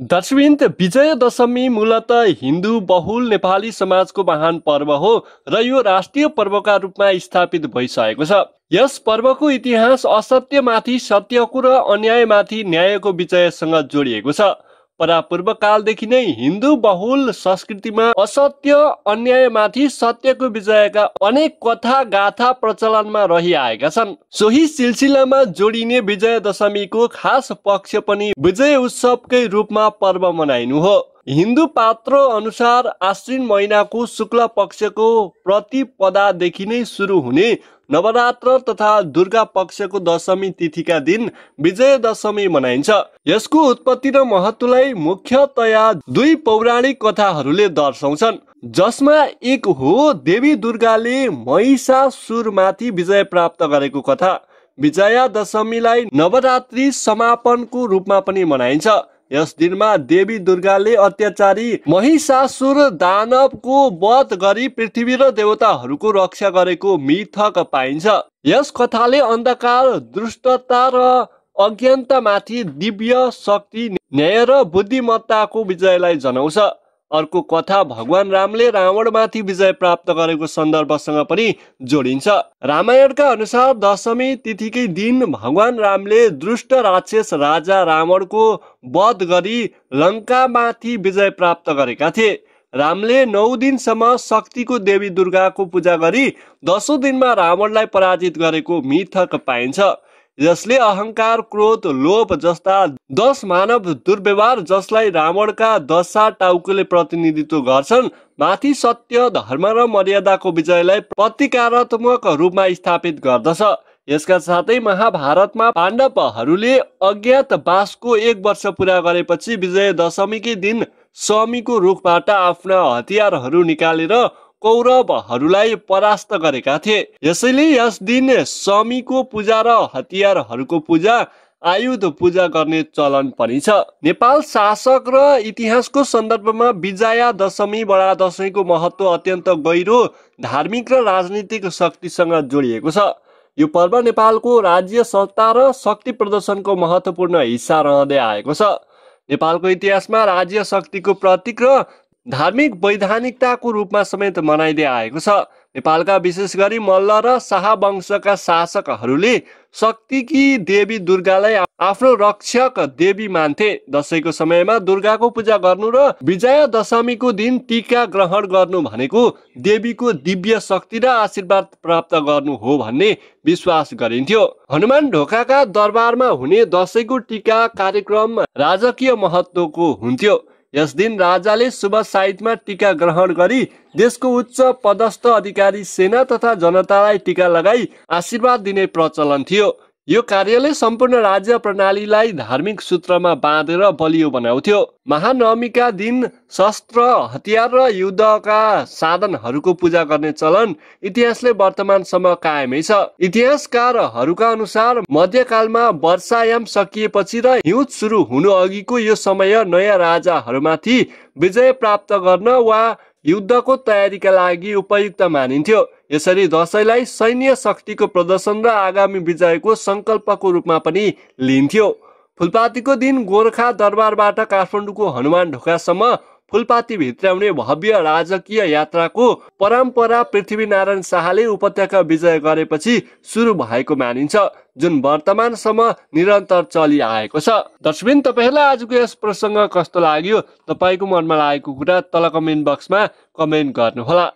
दशविन्त विजय दशमी मूलतः हिन्दू बहुल नेपाली समाजको महान पर्व हो र यो राष्ट्रिय पर्वका रूपमा स्थापित भइसकेको छ। यस पर्वको इतिहास असत्यमाथि सत्यको र अन्यायमाथि न्यायको विजयसँग जोडिएको छ। परापूर्व कालदेखि नै हिन्दू बहुल संस्कृतिमा असत्य अन्यायमाथि सत्यको विजयका अनेक कथा गाथा प्रचलनमा रहिआएका छन्। सोही सिलसिलामा जोडिने विजय दशमीको खास पक्ष पनि विजय उत्सवकै रूपमा पर्व मनाइनु हो। हिन्दू पात्र अनुसार आश्विन महिनाको शुक्ल पक्षको प्रतिपदादेखि नै सुरु हुने नवरात्र तथा दुर्गा पक्षको दशमी तिथिका दिन विजय दशमी मनाइन्छ। यसको उत्पत्ति र महत्त्वलाई मुख्यतया दुई पौराणिक कथाहरूले दर्शाउँछन्, जसमा एक हो देवी दुर्गाले महिषासुरमाथि विजय प्राप्त गरेको कथा। विजया दशमीलाई नवरात्रि समापनको रूपमा पनि मनाइन्छ। यस दिनमा देवी दुर्गाले अत्याचारी महिषासुर दानवको वध गरी पृथ्वी र देवताहरूको रक्षा गरेको मिथक पाइन्छ। यस कथाले अन्धकार, दुष्टता र अज्ञानतामाथि दिव्य शक्ति, न्याय र बुद्धिमत्ताको विजयलाई जनाउँछ। अर्को कथा भगवान रामले रावणमाथि विजय प्राप्त गरेको सन्दर्भसँग पनि जोडिन्छ। रामायणका अनुसार दशमी तिथिकै दिन भगवान रामले दुष्ट राक्षस राजा रावणको वध गरी लङ्कामाथि विजय प्राप्त गरेका थिए। रामले 9 दिनसम्म शक्तिको देवी दुर्गाको पूजा गरी 10औं दिनमा रावणलाई पराजित गरेको मिथक पाइन्छ। यसले अहंकार, क्रोध, लोभ जस्ता 10 मानव दुर्व्यवहार, जसलाई रावणका 10 टाउकोले प्रतिनिधित्व गर्छन्, माथि सत्य, धर्म र मर्यादाको विजयलाई प्रतीकात्मक रूपमा स्थापित गर्दछ। यसका साथै महाभारतमा पाण्डवहरूले अज्ञातवासको 1 वर्ष पूरा गरेपछि विजय दशमीकै दिन शमीको रुखबाट आफ्ना हतियारहरू निकालेर कौरवहरूलाई परास्त गरेका थिए। यसैले यस दिन शमीको पूजा र हतियारहरूको पूजा, आयुध पूजा गर्ने चलन पनि छ। नेपाल शासक र इतिहासको सन्दर्भमा विजया दशमी बडा दशैंको महत्त्व अत्यन्त गहिरो धार्मिक र राजनीतिक शक्तिसँग जोडिएको छ। यो पर्व नेपालको राज्य सत्ता र शक्ति प्रदर्शनको महत्त्वपूर्ण हिस्सा रहँदै आएको छ। नेपालको इतिहासमा राज्य शक्तिको प्रतीक र धार्मिक वैधानिकताको रूपमा समेत मनाइदै आएको छ। नेपालका विशेष गरी मल्ल र शाह वंशका शासकहरूले शक्तिकी देवी दुर्गालाई आफ्नो रक्षक देवी मान्थे। दशैंको समयमा दुर्गाको पूजा गर्नु र विजया दशमीको दिन टीका ग्रहण गर्नु भनेको देवीको दिव्य शक्ति र आशीर्वाद प्राप्त गर्नु हो भन्ने विश्वास गरिन्थ्यो। हनुमान ढोकाका दरबारमा हुने दशैंको टीका कार्यक्रम राजकीय महत्त्वको हुन्थ्यो। यस दिन राजाले शुभ साइतमा टीका ग्रहण गरी देशको उच्च पदस्थ अधिकारी, सेना तथा जनतालाई टीका लगाई आशीर्वाद दिने प्रचलन थियो। यो कार्यले सम्पूर्ण राज्य प्रणालीलाई धार्मिक सूत्रमा बाँधेर बलियो बनाउँथ्यो। महानवमीका दिन शस्त्र, हतियार र युद्धका साधनहरूको पूजा गर्ने चलन इतिहासले वर्तमानसम्म कायमै छ। इतिहासकारहरूका अनुसार मध्यकालमा वर्षायाम सकिएपछि र हिउँद सुरु हुनु अघिको यो समय नयाँ राजाहरूमाथि विजय प्राप्त गर्न वा युद्धको तयारीका लागि उपयुक्त मानिन्थ्यो। यसरी दशैंलाई सैन्य शक्तिको प्रदर्शन र आगामी विजयको संकल्पको रूपमा पनि लिइन्थ्यो। फुलपातीको दिन गोरखा दरबारबाट काठमाडौँको हनुमान ढोकासम्म फुलपाती भित्राउने भव्य राजकीय यात्राको परम्परा पृथ्वीनारायण शाहले उपत्यका विजय गरेपछि सुरु भएको मानिन्छ, जुन वर्तमानसम्म निरन्तर चलिआएको छ। दर्शकवृन्द, तपाईहरुलाई आजको यस प्रसंग कस्तो लाग्यो? तपाईको मनमा लागेको कुरा तल कमेन्ट बक्समा कमेन्ट गर्नुहोला।